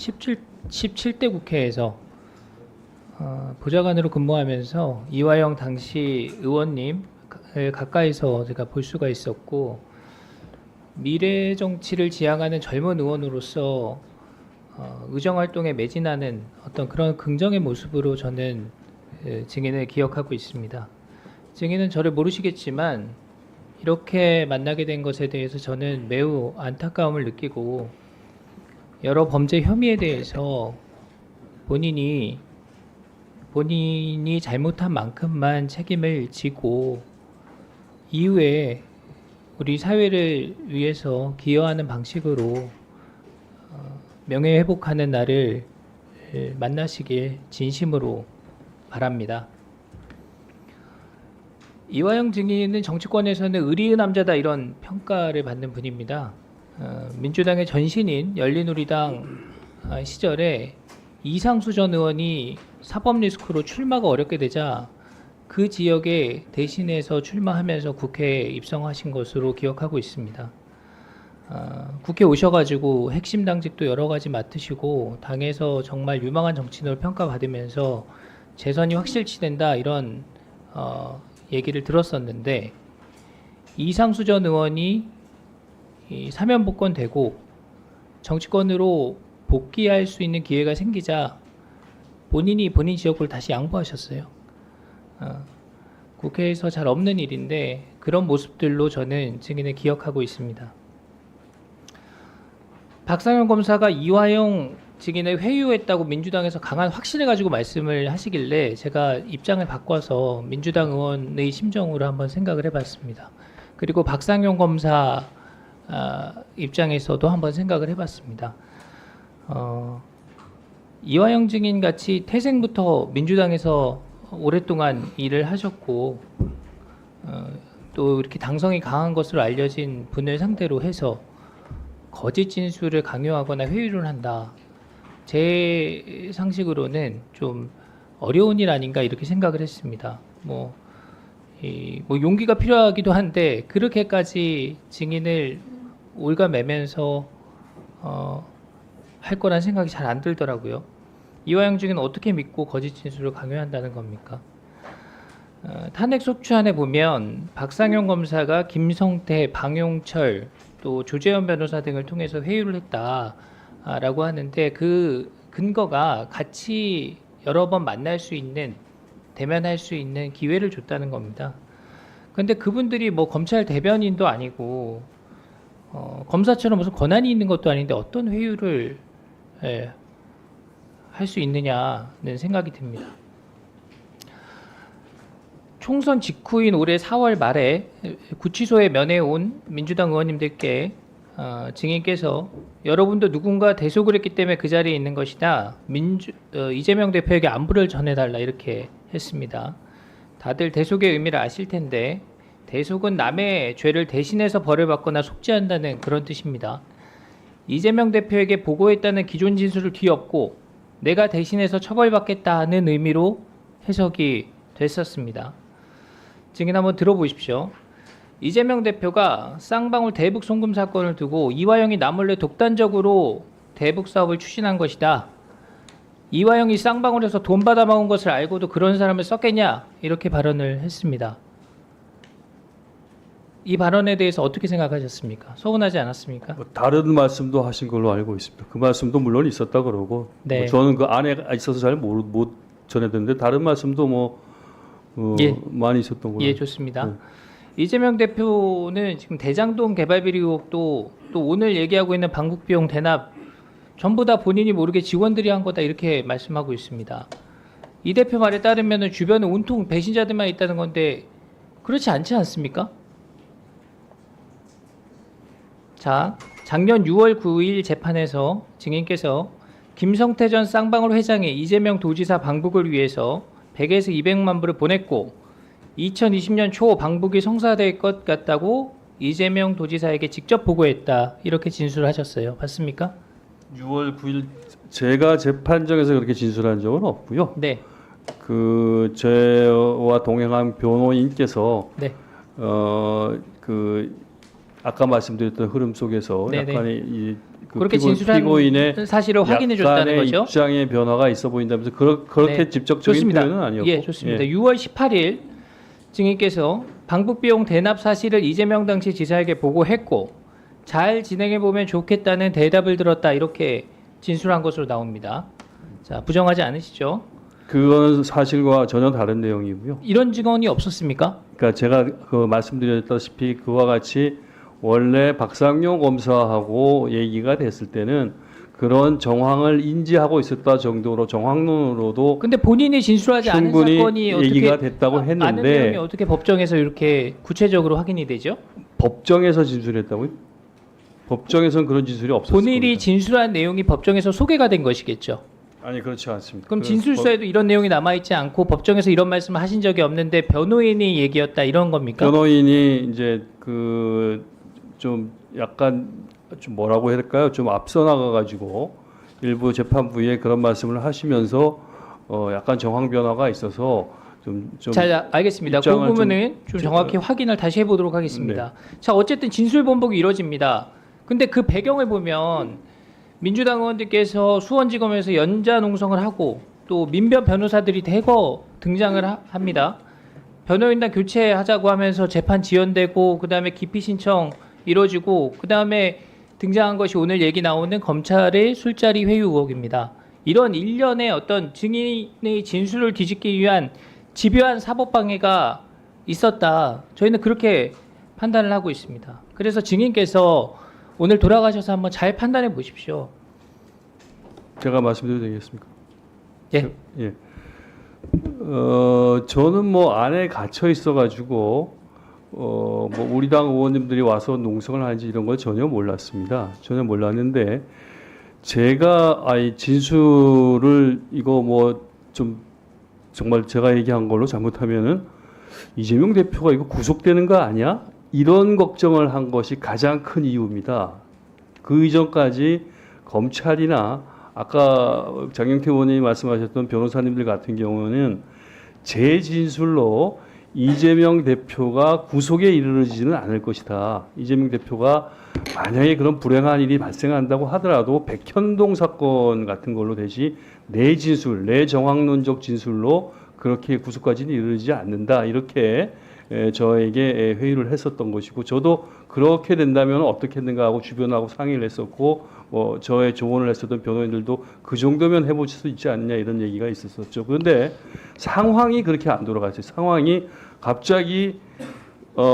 17대 국회에서 보좌관으로 근무하면서 이화영 당시 의원님 가까이서 제가 볼 수가 있었고, 미래 정치를 지향하는 젊은 의원으로서 의정 활동에 매진하는 어떤 그런 긍정의 모습으로 저는 증인을 기억하고 있습니다. 증인은 저를 모르시겠지만 이렇게 만나게 된 것에 대해서 저는 매우 안타까움을 느끼고, 여러 범죄 혐의에 대해서 본인이 잘못한 만큼만 책임을 지고 이후에 우리 사회를 위해서 기여하는 방식으로 명예 회복하는 날을 만나시길 진심으로 바랍니다. 이화영 증인은 정치권에서는 의리의 남자다 이런 평가를 받는 분입니다. 민주당의 전신인 열린우리당 시절에 이상수 전 의원이 사법 리스크로 출마가 어렵게 되자 그 지역에 대신해서 출마하면서 국회에 입성하신 것으로 기억하고 있습니다. 국회 오셔가지고 핵심 당직도 여러 가지 맡으시고 당에서 정말 유망한 정치인으로 평가받으면서 재선이 확실치 된다 이런 얘기를 들었었는데, 이상수 전 의원이 사면 복권되고 정치권으로 복귀할 수 있는 기회가 생기자 본인이 본인 지역구를 다시 양보하셨어요. 국회에서 잘 없는 일인데 그런 모습들로 저는 증인을 기억하고 있습니다. 박상현 검사가 이화영 증인을 회유했다고 민주당에서 강한 확신을 가지고 말씀을 하시길래 제가 입장을 바꿔서 민주당 의원의 심정으로 한번 생각을 해봤습니다. 그리고 박상현 검사 입장에서도 한번 생각을 해봤습니다. 이화영 증인 같이 태생부터 민주당에서 오랫동안 일을 하셨고 또 이렇게 당성이 강한 것으로 알려진 분을 상대로 해서 거짓 진술을 강요하거나 회유를 한다, 제 상식으로는 좀 어려운 일 아닌가 이렇게 생각을 했습니다. 뭐 용기가 필요하기도 한데 그렇게까지 증인을 올가매면서 할 거란 생각이 잘 안 들더라고요. 이화영 증인은 어떻게 믿고 거짓 진술을 강요한다는 겁니까? 탄핵 속초안에 보면 박상현 검사가 김성태, 방용철, 또 조재현 변호사 등을 통해서 회유를 했다라고 하는데, 그 근거가 같이 여러 번 만날 수 있는, 대면할 수 있는 기회를 줬다는 겁니다. 그런데 그분들이 뭐 검찰 대변인도 아니고 검사처럼 무슨 권한이 있는 것도 아닌데 어떤 회유를 할 수 있느냐는 생각이 듭니다. 총선 직후인 올해 4월 말에 구치소에 면회온 민주당 의원님들께 증인께서 여러분도 누군가 대속을 했기 때문에 그 자리에 있는 것이다, 이재명 대표에게 안부를 전해달라 이렇게 했습니다. 다들 대속의 의미를 아실 텐데, 대속은 남의 죄를 대신해서 벌을 받거나 속죄한다는 그런 뜻입니다. 이재명 대표에게 보고했다는 기존 진술을 뒤엎고 내가 대신해서 처벌받겠다는 의미로 해석이 됐었습니다. 증인 한번 들어보십시오. 이재명 대표가 쌍방울 대북 송금 사건을 두고 이화영이 남몰래 독단적으로 대북 사업을 추진한 것이다. 이화영이 쌍방울에서 돈 받아 먹은 것을 알고도 그런 사람을 썼겠냐, 이렇게 발언을 했습니다. 이 발언에 대해서 어떻게 생각하셨습니까? 서운하지 않았습니까? 다른 말씀도 하신 걸로 알고 있습니다. 그 말씀도 물론 있었다 그러고, 네. 저는 그 안에 있어서 잘 못 전해듣는데 다른 말씀도 많이 있었던 걸로. 예, 좋습니다. 이재명 대표는 지금 대장동 개발 비리 의혹도 또 오늘 얘기하고 있는 방북비용 대납 전부 다 본인이 모르게 직원들이 한 거다 이렇게 말씀하고 있습니다. 이 대표 말에 따르면 주변에 온통 배신자들만 있다는 건데 그렇지 않지 않습니까? 자, 작년 6월 9일 재판에서 증인께서 김성태 전 쌍방울 회장이 이재명 도지사 방북을 위해서 100에서 200만 불을 보냈고 2020년 초 방북이 성사될 것 같다고 이재명 도지사에게 직접 보고했다, 이렇게 진술하셨어요. 맞습니까? 6월 9일 제가 재판정에서 그렇게 진술한 적은 없고요. 네. 그 저와 동행한 변호인께서 네. 아까 말씀드렸던 흐름 속에서 네네. 약간의 그렇게 진술한 피고인의 사실을 확인해 줬다는 약간의 거죠. 입장의 변화가 있어 보인다면서 그렇게 네. 직접적인 좋습니다. 표현은 아니었고. 예, 좋습니다. 예. 6월 18일 증인께서 방북 비용 대납 사실을 이재명 당시 지사에게 보고했고 잘 진행해 보면 좋겠다는 대답을 들었다 이렇게 진술한 것으로 나옵니다. 자, 부정하지 않으시죠? 그거는 사실과 전혀 다른 내용이고요. 이런 증언이 없었습니까? 그러니까 제가 그 말씀드렸다시피 그와 같이 원래 박상용 검사하고 얘기가 됐을 때는 그런 정황을 인지하고 있었다 정도로 정황론으로도 근데 본인이 진술하지 않은 충분히 사건이 어떻게 얘기가 됐다고 아는 했는데 내용이 어떻게 법정에서 이렇게 구체적으로 확인이 되죠? 법정에서 진술했다고요? 법정에서는 그런 진술이 없었을 본인이 겁니다. 진술한 내용이 법정에서 소개가 된 것이겠죠. 아니 그렇지 않습니다. 그럼 진술서에도 이런 내용이 남아 있지 않고 법정에서 이런 말씀을 하신 적이 없는데 변호인이 얘기였다 이런 겁니까? 변호인이 이제 그 좀 약간 좀 뭐라고 해야 될까요? 좀 앞서 나가 가지고 일부 재판부에 그런 말씀을 하시면서 약간 정황 변화가 있어서 좀 자, 알겠습니다. 그 입장을 부분은 좀 정확히 확인을 다시 해보도록 하겠습니다. 자, 어쨌든 진술 번복이 이루어집니다. 근데 그 배경을 보면 민주당 의원들께서 수원지검에서 연좌 농성을 하고 또 민변 변호사들이 대거 등장을 합니다. 변호인단 교체하자고 하면서 재판 지연되고 그다음에 기피 신청 이루어지고 그다음에 등장한 것이 오늘 얘기 나오는 검찰의 술자리 회유 의혹입니다. 이런 일련의 어떤 증인의 진술을 뒤집기 위한 집요한 사법 방해가 있었다. 저희는 그렇게 판단을 하고 있습니다. 그래서 증인께서 오늘 돌아가셔서 한번 잘 판단해 보십시오. 제가 말씀드려도 되겠습니까? 예. 예. 저는 뭐 안에 갇혀 있어가지고 뭐 우리 당 의원님들이 와서 농성을 하는지 이런 걸 전혀 몰랐습니다. 전혀 몰랐는데 제가 진술을 이거 뭐 좀 정말 제가 얘기한 걸로 잘못하면은 이재명 대표가 이거 구속되는 거 아니야? 이런 걱정을 한 것이 가장 큰 이유입니다. 그 이전까지 검찰이나 아까 장영태 의원님이 말씀하셨던 변호사님들 같은 경우는 제 진술로 이재명 대표가 구속에 이르지는 않을 것이다. 이재명 대표가 만약에 그런 불행한 일이 발생한다고 하더라도 백현동 사건 같은 걸로 되지 내 진술, 내 정황론적 진술로 그렇게 구속까지는 이르지 않는다. 이렇게 저에게 회의를 했었던 것이고 저도 그렇게 된다면 어떻겠는가 하고 주변하고 상의를 했었고 저의 조언을 했었던 변호인들도 그 정도면 해볼 수 있지 않냐 이런 얘기가 있었었죠. 그런데 상황이 그렇게 안 돌아갔어요. 상황이 갑자기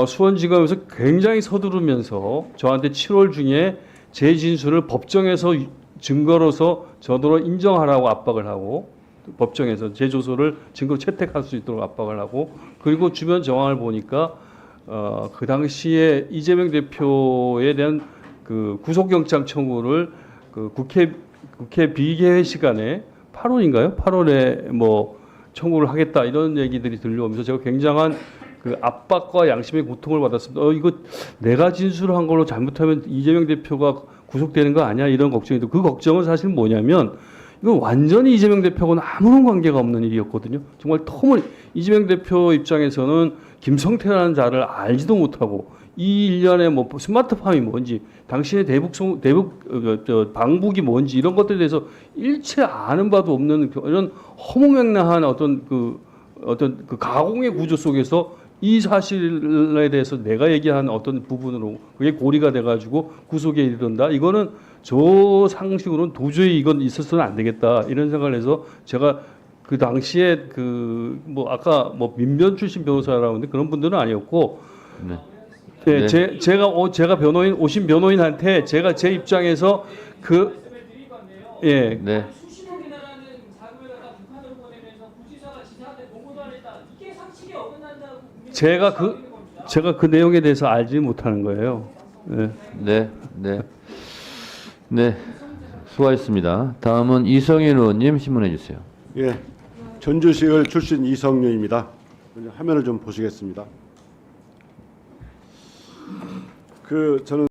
수원지검에서 굉장히 서두르면서 저한테 7월 중에 제 진술을 법정에서 증거로서 저더러 인정하라고 압박을 하고 법정에서 제 조서를 증거로 채택할 수 있도록 압박을 하고 그리고 주변 정황을 보니까 그 당시에 이재명 대표에 대한 그 구속영장 청구를 그 국회 비개회 시간에 8월인가요? 8월에 뭐 청구를 하겠다 이런 얘기들이 들려오면서 제가 굉장한 그 압박과 양심의 고통을 받았습니다. 이거 내가 진술한 걸로 잘못하면 이재명 대표가 구속되는 거 아니야? 이런 걱정인데 그 걱정은 사실 뭐냐면 이건 완전히 이재명 대표하고는 아무런 관계가 없는 일이었거든요. 정말 이재명 대표 입장에서는 김성태라는 자를 알지도 못하고 이 일련의 뭐 스마트팜이 뭔지 당신의 방북이 뭔지 이런 것들에 대해서 일체 아는 바도 없는 이런 허무맹랑한 어떤 그 가공의 구조 속에서 이 사실에 대해서 내가 얘기한 어떤 부분으로 그게 고리가 돼가지고 구속에 이르른다. 이거는 저 상식으로는 도저히 이건 있어서는 안 되겠다 이런 생각을 해서 제가 그 당시에 그 뭐 아까 뭐 민변 출신 변호사라고 하는데 그런 분들은 아니었고 네. 네, 네. 제가 오신 변호인한테 제가 제 입장에서 예. 네. 수십억이나라는 자금을 갖다 북한으로 보내면서 구치소가 지사한테 보고도 안 했다. 이게 상식에 어긋난다고 제가 그 내용에 대해서 알지 못하는 거예요. 네. 네. 네. 네. 수고하셨습니다. 다음은 이성윤 의원님 신문해 주세요. 예, 전주시을 출신 이성윤입니다. 화면을 좀 보시겠습니다. 저는